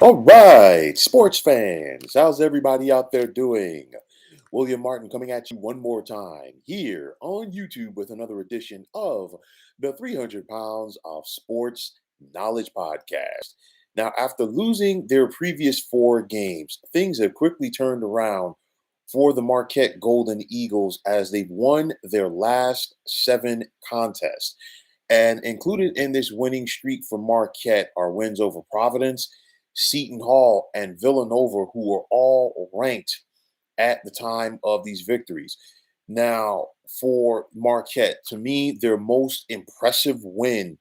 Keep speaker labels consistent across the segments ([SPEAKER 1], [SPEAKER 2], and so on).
[SPEAKER 1] All right, sports fans, how's everybody out there doing? William Martin coming at you one more time here on YouTube with another edition of the 300 Pounds of Sports Knowledge Podcast. Now, after losing their previous four games, things have quickly turned around for the Marquette Golden Eagles as they've won their last seven contests. And included in this winning streak for Marquette are wins over Providence, Seton Hall, and Villanova, who are all ranked at the time of these victories. Now, for Marquette, to me, their most impressive win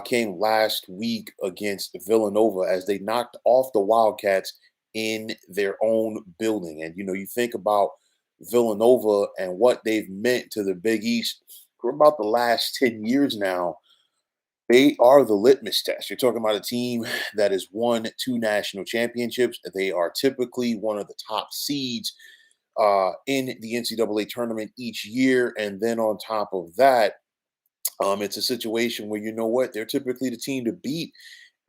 [SPEAKER 1] came last week against Villanova as they knocked off the Wildcats in their own building. And, you think about Villanova and what they've meant to the Big East for about the last 10 years now. They are the litmus test. You're talking about a team that has won two national championships. They are typically one of the top seeds in the NCAA tournament each year. And then on top of that, it's a situation where you know what? They're typically the team to beat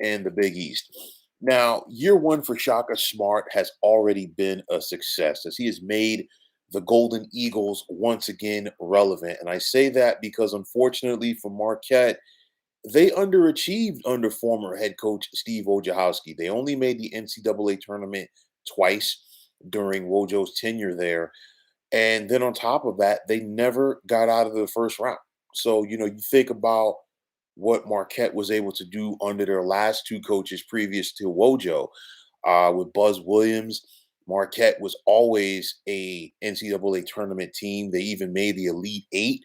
[SPEAKER 1] in the Big East. Now, year one for Shaka Smart has already been a success as he has made the Golden Eagles once again relevant. And I say that because unfortunately for Marquette, they underachieved under former head coach Steve Wojciechowski. They only made the NCAA tournament twice during Wojo's tenure there. And then on top of that, they never got out of the first round. So, you think about what Marquette was able to do under their last two coaches previous to Wojo. With Buzz Williams, Marquette was always a NCAA tournament team. They even made the Elite Eight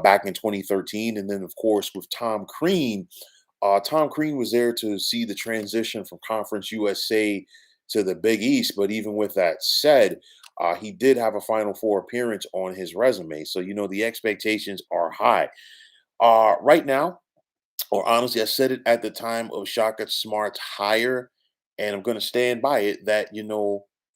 [SPEAKER 1] back in 2013. And then, of course, with Tom Crean was there to see the transition from Conference USA to the Big East. But even with that said, he did have a Final Four appearance on his resume. So, the expectations are high. Right now, or honestly, I said it at the time of Shaka Smart's hire, and I'm going to stand by it that,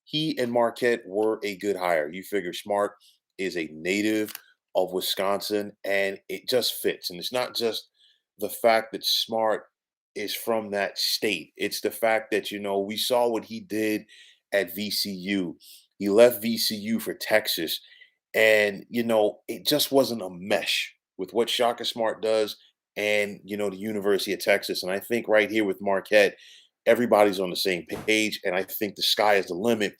[SPEAKER 1] he and Marquette were a good hire. You figure Smart is a native of Wisconsin, and it just fits. And it's not just the fact that Smart is from that state, it's the fact that, we saw what he did at VCU. He left VCU for Texas, and, it just wasn't a mesh with what Shaka Smart does and the University of Texas. And I think right here with Marquette, everybody's on the same page, and I think the sky is the limit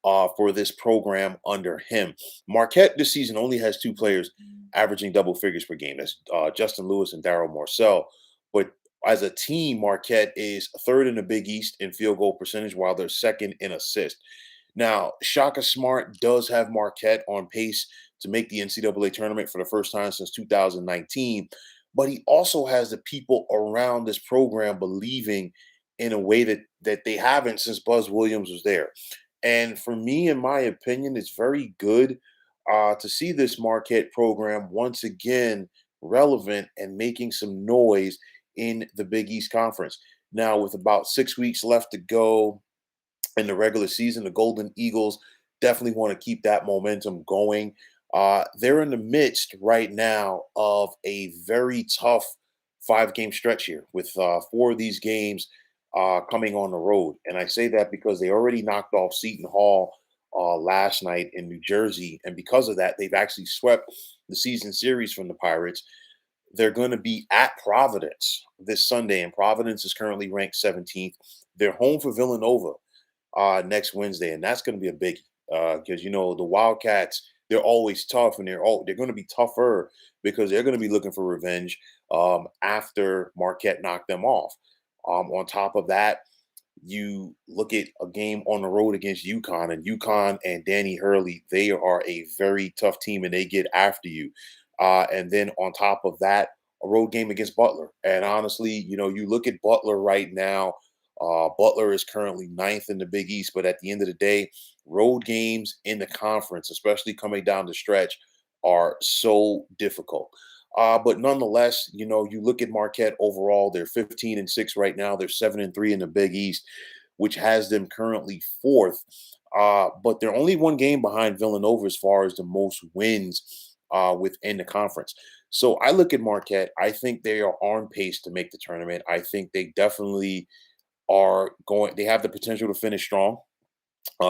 [SPEAKER 1] for this program under him. Marquette this season only has two players averaging double figures per game. That's Justin Lewis and Daryl Morcell. But as a team, Marquette is third in the Big East in field goal percentage, while they're second in assist. Now, Shaka Smart does have Marquette on pace to make the NCAA tournament for the first time since 2019, but he also has the people around this program believing in a way that they haven't since Buzz Williams was there. And for me, in my opinion, it's very good to see this Marquette program once again relevant and making some noise in the Big East Conference. Now, with about 6 weeks left to go in the regular season, the Golden Eagles definitely want to keep that momentum going. They're in the midst right now of a very tough 5 game stretch here with four of these games coming on the road. And I say that because they already knocked off Seton Hall last night in New Jersey. And because of that, they've actually swept the season series from the Pirates. They're going to be at Providence this Sunday, and Providence is currently ranked 17th. They're home for Villanova next Wednesday, and that's going to be a biggie because the Wildcats, they're always tough, and they're going to be tougher because they're going to be looking for revenge after Marquette knocked them off. On top of that, you look at a game on the road against UConn, and UConn and Danny Hurley, they are a very tough team, and they get after you. And then on top of that, a road game against Butler. And honestly, you look at Butler right now. Butler is currently ninth in the Big East, but at the end of the day, road games in the conference, especially coming down the stretch, are so difficult. But nonetheless, you look at Marquette overall, they're 15-6 right now. They're 7-3 in the Big East, which has them currently fourth. But they're only one game behind Villanova as far as the most wins within the conference. So I look at Marquette. I think they are on pace to make the tournament. I think they definitely they have the potential to finish strong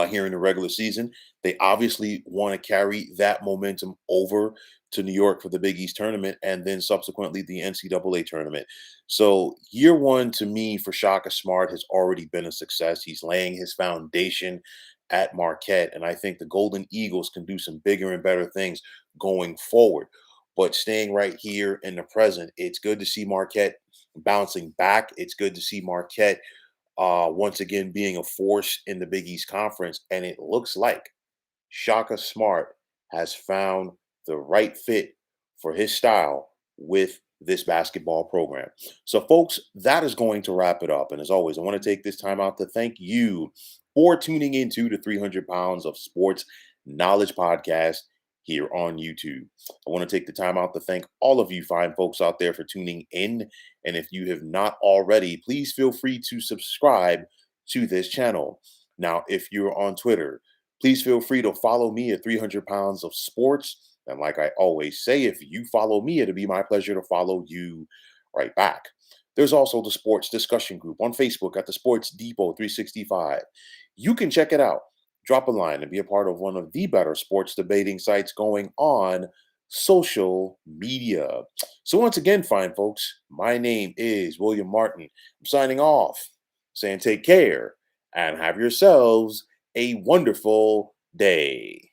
[SPEAKER 1] here in the regular season. They obviously want to carry that momentum over to New York for the Big East tournament and then subsequently the NCAA tournament. So, year one to me for Shaka Smart has already been a success. He's laying his foundation at Marquette, and I think the Golden Eagles can do some bigger and better things going forward. But staying right here in the present, it's good to see Marquette bouncing back. It's good to see Marquette once again being a force in the Big East Conference. And it looks like Shaka Smart has found the right fit for his style with this basketball program. So, folks, that is going to wrap it up. And as always, I want to take this time out to thank you for tuning into the 300 Pounds of Sports Knowledge podcast here on YouTube. I want to take the time out to thank all of you fine folks out there for tuning in. And if you have not already, please feel free to subscribe to this channel. Now, if you're on Twitter, please feel free to follow me at 300 Pounds of Sports. And like I always say, if you follow me, it'll be my pleasure to follow you right back. There's also the sports discussion group on Facebook at the Sports Depot 365. You can check it out. Drop a line and be a part of one of the better sports debating sites going on social media. So once again, fine folks, my name is William Martin. I'm signing off, saying take care and have yourselves a wonderful day.